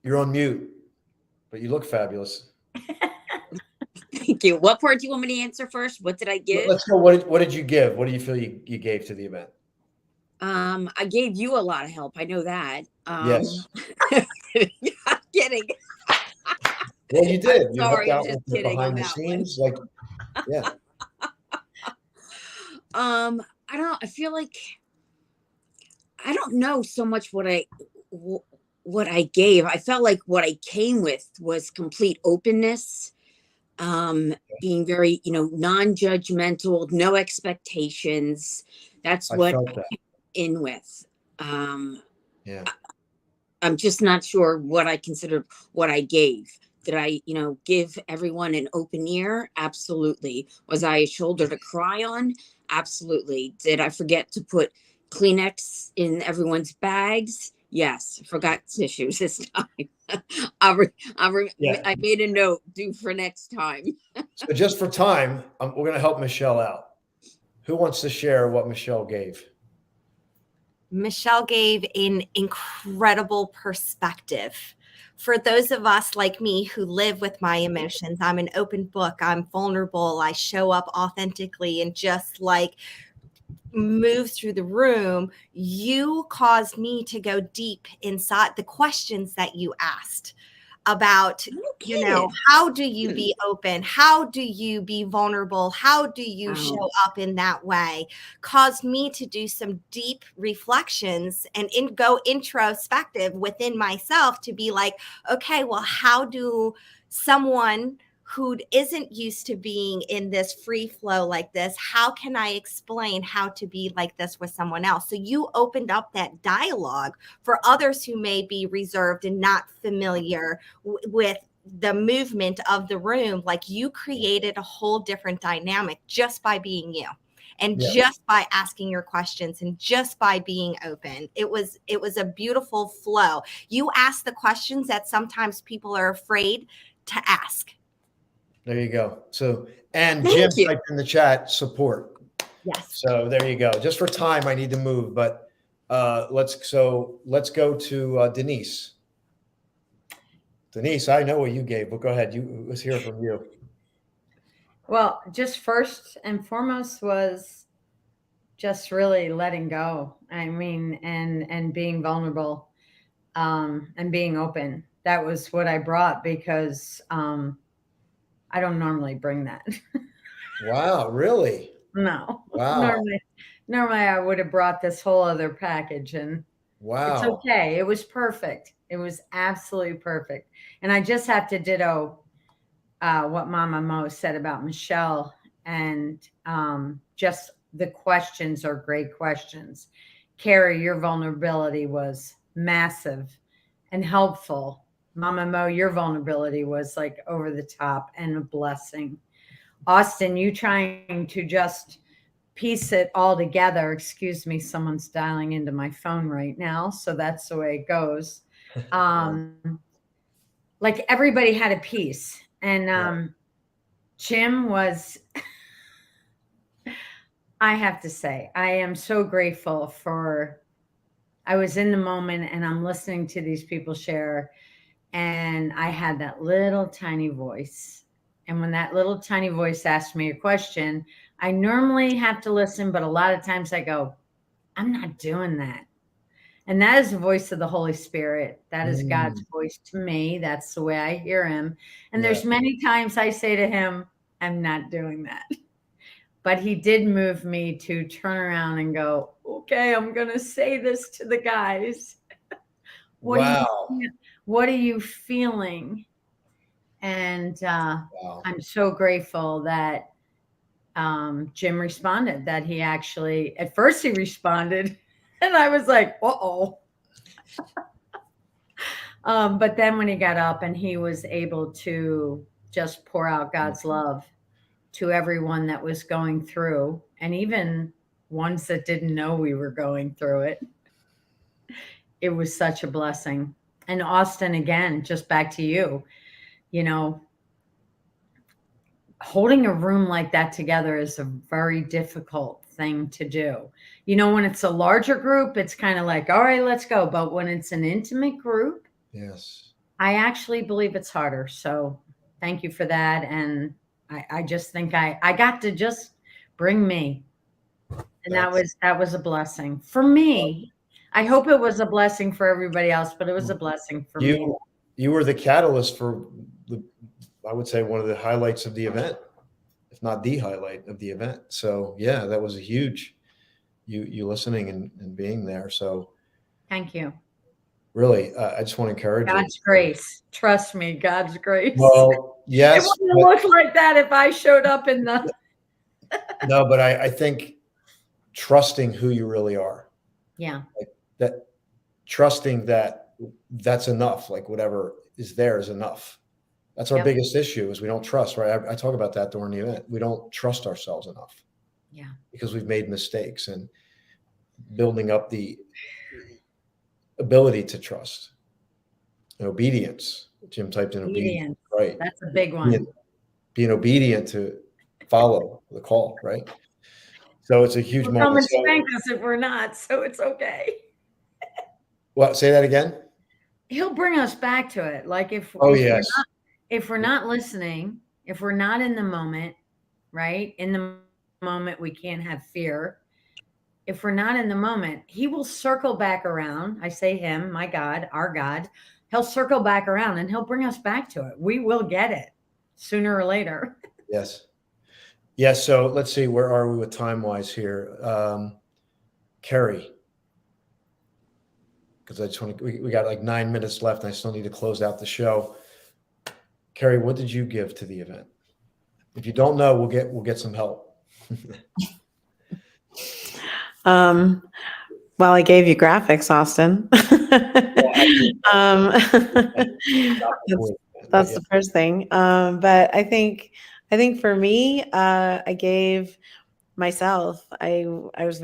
You're on mute, but you look fabulous. Thank you. What part do you want me to answer first? What did I give? Let's go. What did you give? What do you feel you gave to the event? I gave you a lot of help. I know that. Yes. I'm kidding. Well, you did. I'm you sorry, helped out just with kidding behind on the that scenes. Like, yeah. I feel like I don't know so much what I gave. I felt like what I came with was complete openness, being very, non-judgmental, no expectations, That's I what felt I that. came in with. Um, Yeah. I'm just not sure what I considered what I gave. Did I, give everyone an open ear? Absolutely. Was I a shoulder to cry on? Absolutely. Did I forget to put Kleenex in everyone's bags? Yes. Forgot tissues this time. Yeah. I made a note due for next time. So just for time, we're going to help Michelle out. Who wants to share what Michelle gave? Michelle gave an incredible perspective. For those of us like me who live with my emotions, I'm an open book, I'm vulnerable, I show up authentically and just like move through the room. You caused me to go deep inside the questions that you asked about, how do you be open? How do you be vulnerable? How do you show up in that way? Caused me to do some deep reflections and go introspective within myself to be like, okay, well, how do someone who isn't used to being in this free flow like this, how can I explain how to be like this with someone else? So you opened up that dialogue for others who may be reserved and not familiar with the movement of the room. Like you created a whole different dynamic just by being you. And just by asking your questions and just by being open. It was a beautiful flow. You asked the questions that sometimes people are afraid to ask. There you go. So, and Jim typed in the chat support. Yes. So there you go. Just for time, I need to move, but let's go to Denise. Denise, I know what you gave, but go ahead. Let's hear from you. Well, just first and foremost was just really letting go. I mean, and being vulnerable, and being open. That was what I brought because I don't normally bring that. Wow, really? No. Wow. Normally I would have brought this whole other package, and wow. It's okay. It was perfect. It was absolutely perfect. And I just have to ditto what Mama Mo said about Michelle, and just the questions are great questions. Carrie, your vulnerability was massive and helpful. Mama Mo, your vulnerability was like over the top and a blessing. Austin, you trying to just piece it all together. Excuse me, someone's dialing into my phone right now, so that's the way it goes. Like everybody had a piece, and Jim was, I have to say, I am so grateful for, I was in the moment and I'm listening to these people share, and I had that little tiny voice. And when that little tiny voice asked me a question, I normally have to listen, but a lot of times I go, I'm not doing that. And that is the voice of the Holy Spirit. That is God's voice to me. That's the way I hear him. And there's many times I say to him, I'm not doing that. But he did move me to turn around and go, okay, I'm going to say this to the guys. What are you feeling? And I'm so grateful that Jim responded, that he actually, at first he responded, and I was like, uh-oh. But then when he got up and he was able to just pour out God's love to everyone that was going through, and even ones that didn't know we were going through it, it was such a blessing. And Austin, again, just back to you, holding a room like that together is a very difficult thing to do. When it's a larger group, it's kind of like, all right, let's go. But when it's an intimate group, I actually believe it's harder. So thank you for that. And I just think I got to just bring me. And that was a blessing for me. I hope it was a blessing for everybody else, but it was a blessing for me. You were the catalyst for I would say one of the highlights of the event, if not the highlight of the event. So yeah, that was a huge, you listening and being there. So thank you. Really, I just want to encourage you. God's grace. Trust me, God's grace. Well, yes. It wouldn't look like that if I showed up in the. No, but I think trusting who you really are. Yeah. Like that, trusting that that's enough. Like whatever is there is enough. That's our Yep. biggest issue is we don't trust, right? I talk about that during the event. We don't trust ourselves enough. Yeah. Because we've made mistakes, and building up the ability to trust and obedience. Jim typed in obedience, right? That's a big one. Being obedient to follow the call, right? So it's a huge Come moment. and spank us if we're not, so it's okay. What? Say that again. He'll bring us back to it. Like if Yes. if we're not listening, if we're not in the moment, right? In the moment, we can't have fear. If we're not in the moment, he will circle back around. I say him, my God, our God. He'll circle back around and he'll bring us back to it. We will get it sooner or later. Yes. Yes. So let's see. Where are we with time-wise here? Carrie. Because I just want to, we got like 9 minutes left and I still need to close out the show. Carrie, what did you give to the event? If you don't know, we'll get some help. Well, I gave you graphics, Austin. That's the first thing. But I think for me, I gave myself. I was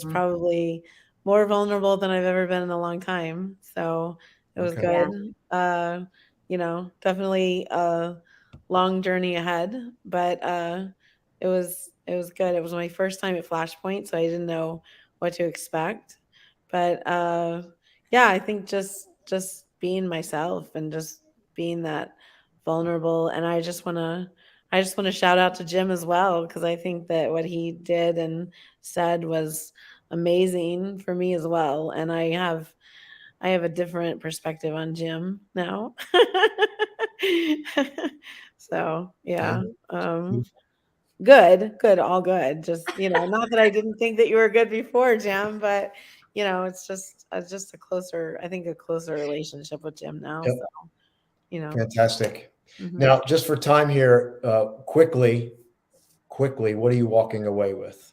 probably more vulnerable than I've ever been in a long time. So it was good. Definitely a long journey ahead, but it was good. It was my first time at Flashpoint, so I didn't know what to expect. But I think just being myself and just being that vulnerable. And I just want to shout out to Jim as well, because I think that what he did and said was amazing for me as well. And I have a different perspective on Jim now. So yeah. Good, all good. Just, not that I didn't think that you were good before, Jim, but it's just a closer relationship with Jim now. Yep. So, Fantastic. Mhm. Now, just for time here, quickly, what are you walking away with?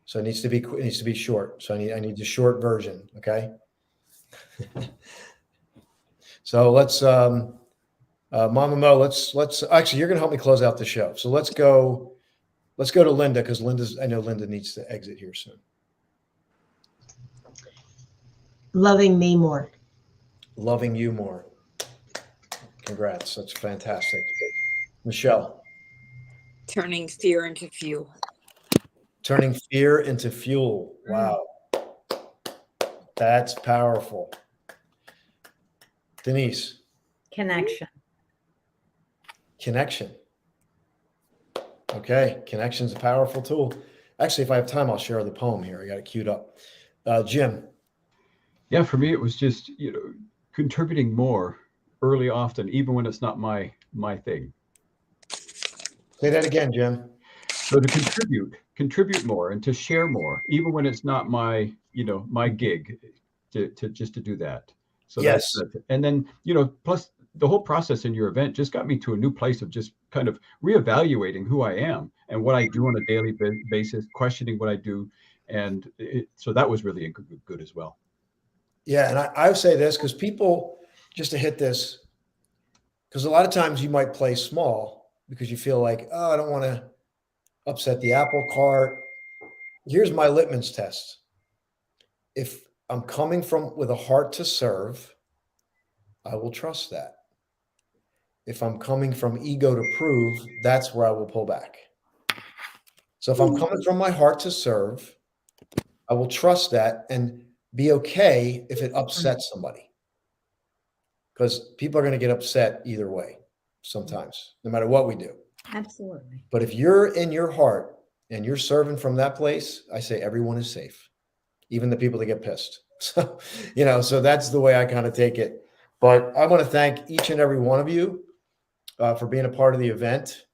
So it needs to be short. So I need the short version. Okay. So let's, Mama Mo, let's actually, you're going to help me close out the show. So let's go to Linda, because I know Linda needs to exit here soon. Loving me more. Loving you more. Congrats. That's fantastic. Michelle. Turning fear into fuel. Turning fear into fuel. Wow. That's powerful. Denise. Connection. Okay. Connection's a powerful tool. Actually, if I have time, I'll share the poem here. I got it queued up. Jim. Yeah, for me, it was just, contributing more early, often, even when it's not my thing. Say that again, Jim. So to contribute more and to share more, even when it's not my, my gig, to do that. So yes. That's, and then, plus the whole process in your event just got me to a new place of just kind of reevaluating who I am and what I do on a daily basis, questioning what I do. And so that was really good as well. Yeah. And I would say this, because people, just to hit this, because a lot of times you might play small because you feel like, oh, I don't want to upset the apple cart. Here's my litmus test. If I'm coming with a heart to serve, I will trust that. If I'm coming from ego to prove, that's where I will pull back. So if I'm coming from my heart to serve, I will trust that and be okay if it upsets somebody. Because people are going to get upset either way sometimes, no matter what we do. Absolutely. But if you're in your heart and you're serving from that place, I say everyone is safe, even the people that get pissed. So, so that's the way I kind of take it. But I want to thank each and every one of you for being a part of the event.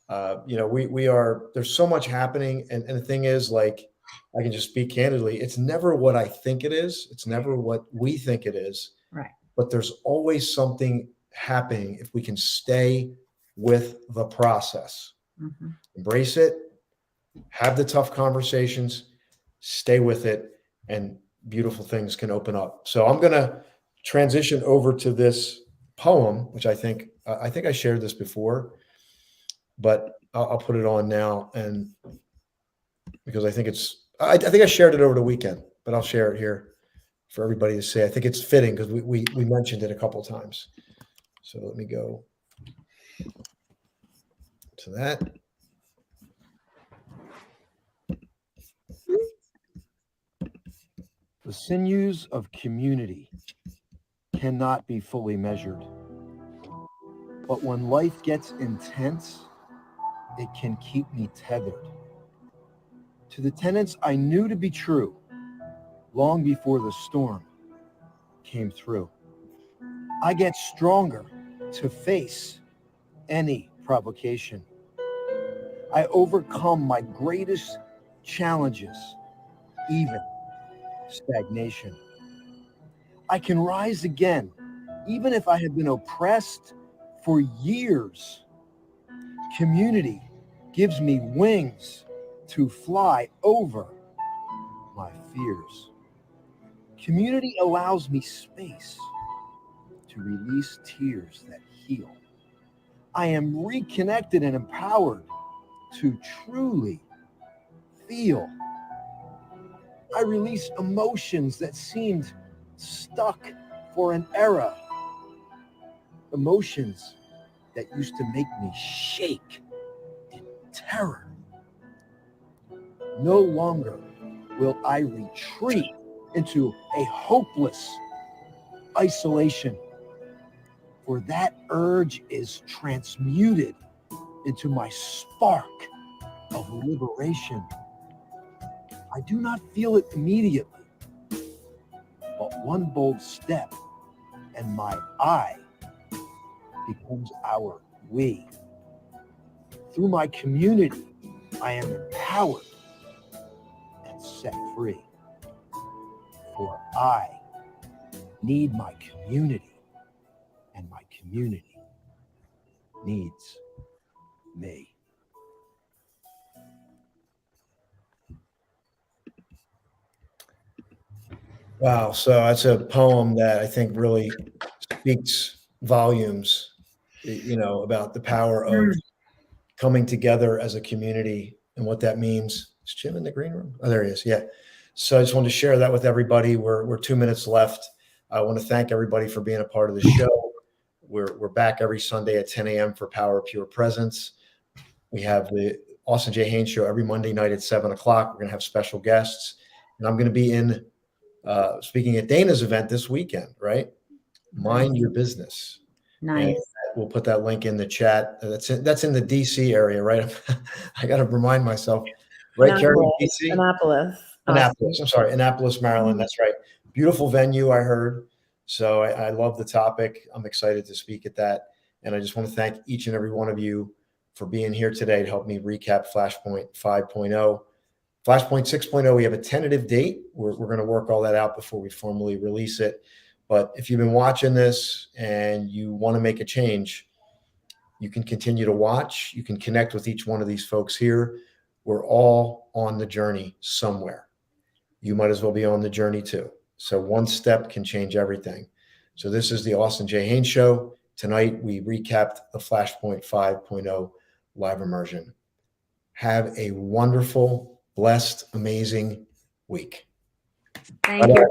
There's so much happening. And the thing is, like, I can just speak candidly. It's never what I think it is. It's never what we think it is. Right. But there's always something happening if we can stay with the process. Mm-hmm. Embrace it, have the tough conversations, stay with it, and beautiful things can open up. So I'm going to transition over to this poem, which I think I shared this before, but I'll put it on now, and because I think I think I shared it over the weekend, but I'll share it here for everybody to see. I think it's fitting because we mentioned it a couple of times. So let me go to that. The sinews of community cannot be fully measured. But when life gets intense, it can keep me tethered to the tenets I knew to be true long before the storm came through. I get stronger to face any provocation. I overcome my greatest challenges, even stagnation. I can rise again, even if I have been oppressed for years. Community gives me wings to fly over my fears. Community allows me space to release tears that heal. I am reconnected and empowered to truly feel. I release emotions that seemed stuck for an era. Emotions that used to make me shake in terror. No longer will I retreat into a hopeless isolation, for that urge is transmuted into my spark of liberation. I do not feel it immediately, but one bold step and my I becomes our we. Through my community, I am empowered and set free. For I need my community, and my community needs me. Wow. So that's a poem that I think really speaks volumes, about the power of coming together as a community and what that means. Is Jim in the green room? Oh, there he is. Yeah. So I just wanted to share that with everybody. We're 2 minutes left. I want to thank everybody for being a part of the show. We're back every Sunday at 10 a.m. for Power of Pure Presence. We have the Austin J Haines Show every Monday night at 7 o'clock. We're going to have special guests. And I'm going to be speaking at Dana's event this weekend, right? Mind Your Business. Nice. And we'll put that link in the chat. That's in the DC area, right? I got to remind myself, right? Carrie, DC? Annapolis. I'm sorry, Annapolis, Maryland. That's right. Beautiful venue, I heard. So I love the topic. I'm excited to speak at that. And I just want to thank each and every one of you for being here today to help me recap Flashpoint 5.0. Flashpoint 6.0, we have a tentative date. We're going to work all that out before we formally release it. But if you've been watching this and you want to make a change, you can continue to watch. You can connect with each one of these folks here. We're all on the journey somewhere. You might as well be on the journey too. So one step can change everything. So this is the Austin J Haines Show. Tonight, we recapped the Flashpoint 5.0 live immersion. Have a wonderful, blessed, amazing week. Thank you.